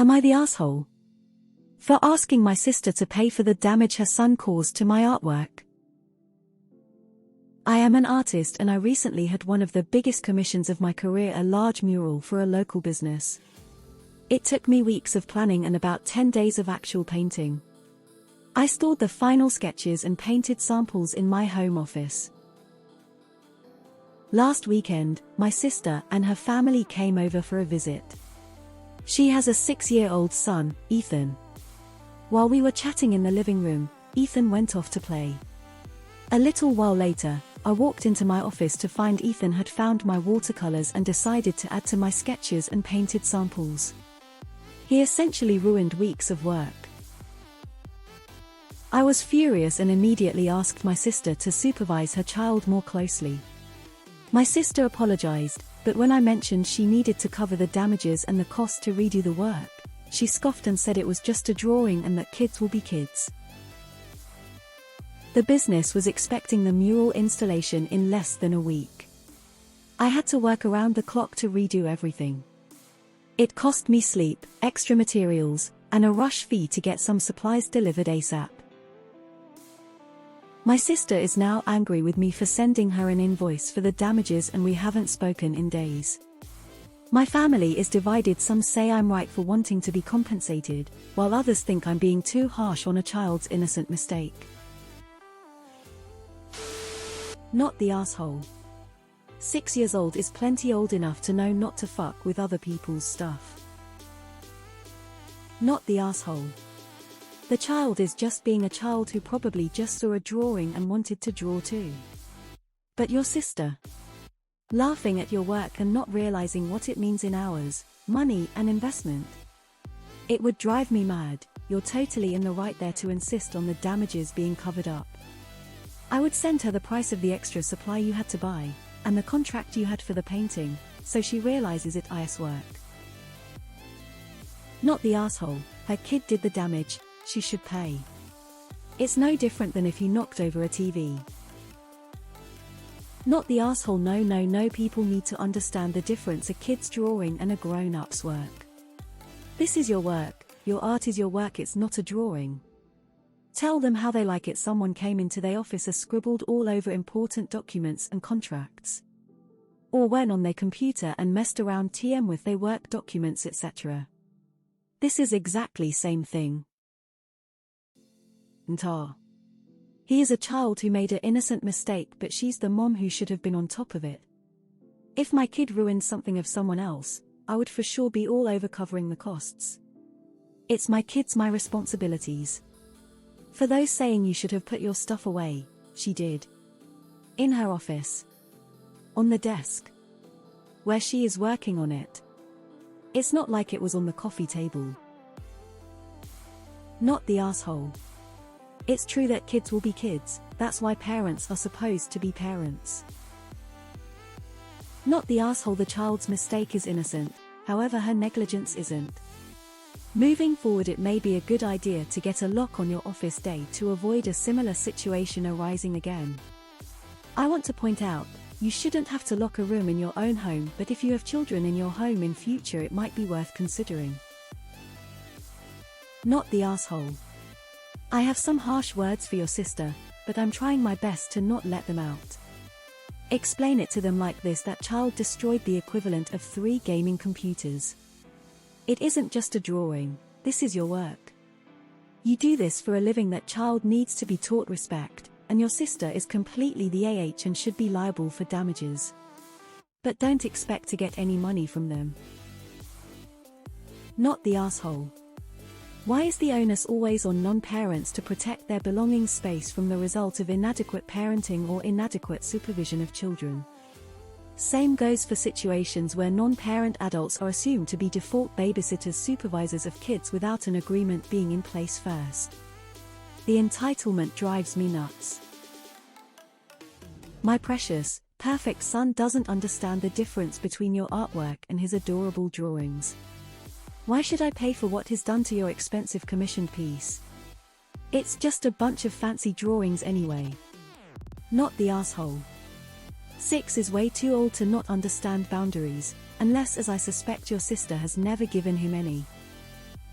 Am I the asshole for asking my sister to pay for the damage her son caused to my artwork? I am an artist and I recently had one of the biggest commissions of my career, a large mural for a local business. It took me weeks of planning and about 10 days of actual painting. I stored the final sketches and painted samples in my home office. Last weekend, my sister and her family came over for a visit. She has a 6-year-old son, Ethan. While we were chatting in the living room, Ethan went off to play. A little while later, I walked into my office to find Ethan had found my watercolors and decided to add to my sketches and painted samples. He essentially ruined weeks of work. I was furious and immediately asked my sister to supervise her child more closely. My sister apologized, but when I mentioned she needed to cover the damages and the cost to redo the work, she scoffed and said it was just a drawing and that kids will be kids. The business was expecting the mural installation in less than a week. I had to work around the clock to redo everything. It cost me sleep, extra materials, and a rush fee to get some supplies delivered ASAP. My sister is now angry with me for sending her an invoice for the damages and we haven't spoken in days. My family is divided. Some say I'm right for wanting to be compensated, while others think I'm being too harsh on a child's innocent mistake. Not the asshole. 6 years old is plenty old enough to know not to fuck with other people's stuff. Not the asshole. The child is just being a child who probably just saw a drawing and wanted to draw too. But your sister, laughing at your work and not realizing what it means in hours, money and investment. It would drive me mad. You're totally in the right there to insist on the damages being covered up. I would send her the price of the extra supply you had to buy, and the contract you had for the painting, so she realizes it's work. Not the asshole. Her kid did the damage. She should pay. It's no different than if you knocked over a TV. Not the asshole. No, people need to understand the difference a kid's drawing and a grown-up's work. This is your work, your art is your work, it's not a drawing. Tell them how they like it. Someone came into their office and scribbled all over important documents and contracts. Or went on their computer and messed around with their work documents, etc. This is exactly same thing. He is a child who made an innocent mistake, but she's the mom who should have been on top of it. If my kid ruined something of someone else, I would for sure be all over covering the costs. It's my kids, my responsibilities. For those saying you should have put your stuff away, she did. In her office. On the desk. Where she is working on it. It's not like it was on the coffee table. Not the asshole. It's true that kids will be kids, that's why parents are supposed to be parents. Not the asshole. The child's mistake is innocent, however her negligence isn't. Moving forward, it may be a good idea to get a lock on your office day to avoid a similar situation arising again. I want to point out, you shouldn't have to lock a room in your own home, but if you have children in your home in future, it might be worth considering. Not the asshole. I have some harsh words for your sister, but I'm trying my best to not let them out. Explain it to them like this: that child destroyed the equivalent of 3 gaming computers. It isn't just a drawing, this is your work. You do this for a living. That child needs to be taught respect, and your sister is completely the and should be liable for damages. But don't expect to get any money from them. Not the asshole. Why is the onus always on non-parents to protect their belonging space from the result of inadequate parenting or inadequate supervision of children? Same goes for situations where non-parent adults are assumed to be default babysitters, supervisors of kids without an agreement being in place first. The entitlement drives me nuts. My precious, perfect son doesn't understand the difference between your artwork and his adorable drawings. Why should I pay for what he's done to your expensive commissioned piece? It's just a bunch of fancy drawings anyway. Not the asshole. 6 is way too old to not understand boundaries, unless, as I suspect, your sister has never given him any.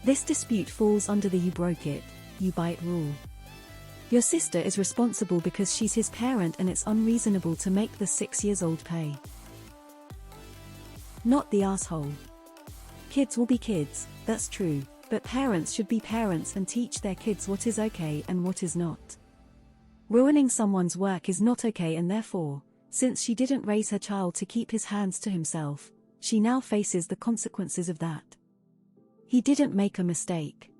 This dispute falls under the you broke it, you buy it rule. Your sister is responsible because she's his parent and it's unreasonable to make the 6 years old pay. Not the asshole. Kids will be kids, that's true, but parents should be parents and teach their kids what is okay and what is not. Ruining someone's work is not okay, and therefore, since she didn't raise her child to keep his hands to himself, she now faces the consequences of that. He didn't make a mistake.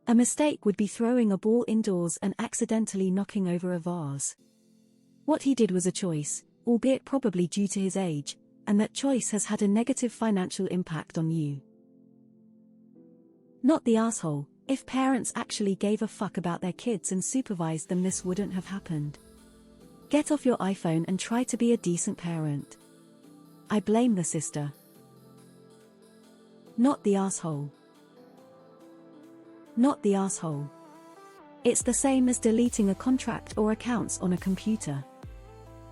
A mistake would be throwing a ball indoors and accidentally knocking over a vase. What he did was a choice, albeit probably due to his age, and that choice has had a negative financial impact on you. Not the asshole. If parents actually gave a fuck about their kids and supervised them, this wouldn't have happened. Get off your iPhone and try to be a decent parent. I blame the sister. Not the asshole. Not the asshole. It's the same as deleting a contract or accounts on a computer.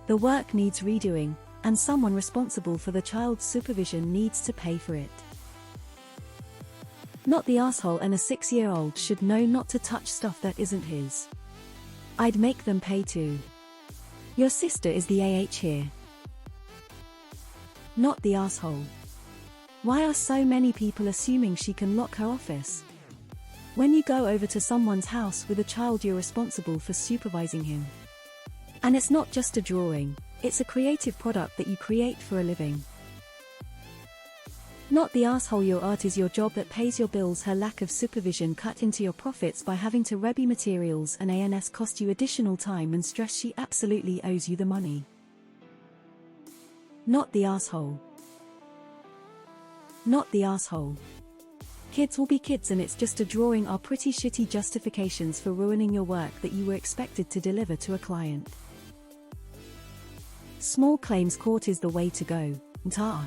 The work needs redoing, and someone responsible for the child's supervision needs to pay for it. Not the asshole, and a 6-year-old should know not to touch stuff that isn't his. I'd make them pay too. Your sister is the AH here. Not the asshole. Why are so many people assuming she can lock her office? When you go over to someone's house with a child, you're responsible for supervising him. And it's not just a drawing, it's a creative product that you create for a living. Not the asshole. Your art is your job that pays your bills. Her lack of supervision cut into your profits by having to ready materials and ANS cost you additional time and stress. She absolutely owes you the money. Not the asshole. Not the asshole. Kids will be kids and it's just a drawing are pretty shitty justifications for ruining your work that you were expected to deliver to a client. Small claims court is the way to go. Nta.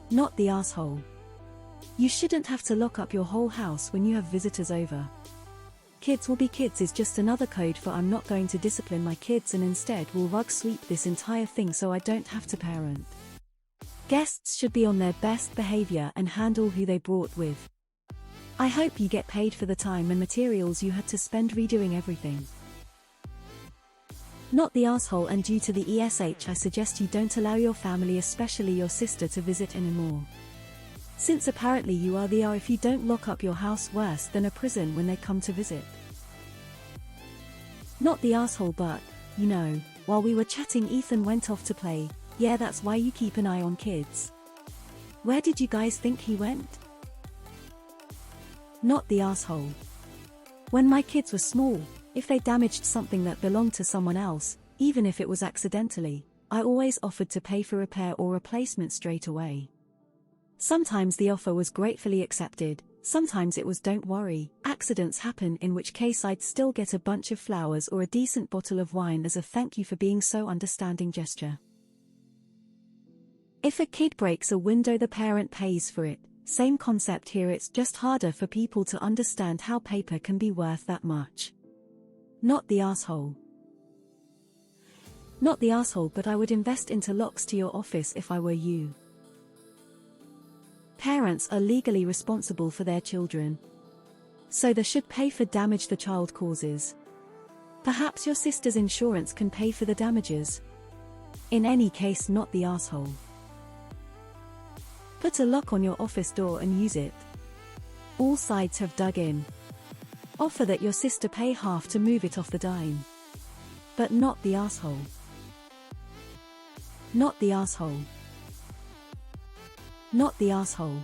Not the asshole. You shouldn't have to lock up your whole house when you have visitors over. Kids will be kids is just another code for I'm not going to discipline my kids and instead will rug sweep this entire thing so I don't have to parent. Guests should be on their best behavior and handle who they brought with. I hope you get paid for the time and materials you had to spend redoing everything. Not the asshole, and due to the ESH I suggest you don't allow your family, especially your sister, to visit anymore. Since apparently you are the if you don't lock up your house worse than a prison when they come to visit. Not the asshole, but, you know, while we were chatting Ethan went off to play. Yeah, that's why you keep an eye on kids. Where did you guys think he went? Not the asshole. When my kids were small, if they damaged something that belonged to someone else, even if it was accidentally, I always offered to pay for repair or replacement straight away. Sometimes the offer was gratefully accepted, sometimes it was don't worry, accidents happen, in which case I'd still get a bunch of flowers or a decent bottle of wine as a thank you for being so understanding gesture. If a kid breaks a window, the parent pays for it. Same concept here, it's just harder for people to understand how paper can be worth that much. Not the asshole. Not the asshole, but I would invest into locks to your office if I were you. Parents are legally responsible for their children, so they should pay for damage the child causes. Perhaps your sister's insurance can pay for the damages. In any case, not the asshole. Put a lock on your office door and use it. All sides have dug in. Offer that your sister pay half to move it off the dime. But not the asshole. Not the asshole. Not the asshole.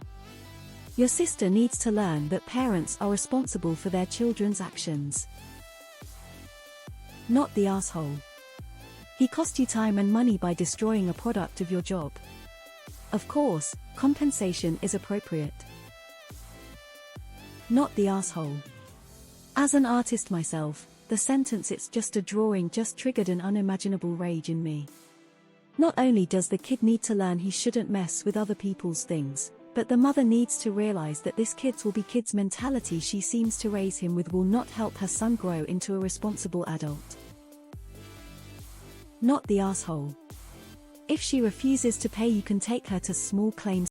Your sister needs to learn that parents are responsible for their children's actions. Not the asshole. He cost you time and money by destroying a product of your job. Of course, compensation is appropriate. Not the asshole. As an artist myself, the sentence "it's just a drawing" just triggered an unimaginable rage in me. Not only does the kid need to learn he shouldn't mess with other people's things, but the mother needs to realize that this kids will be kids mentality she seems to raise him with will not help her son grow into a responsible adult. Not the asshole. If she refuses to pay, you can take her to small claims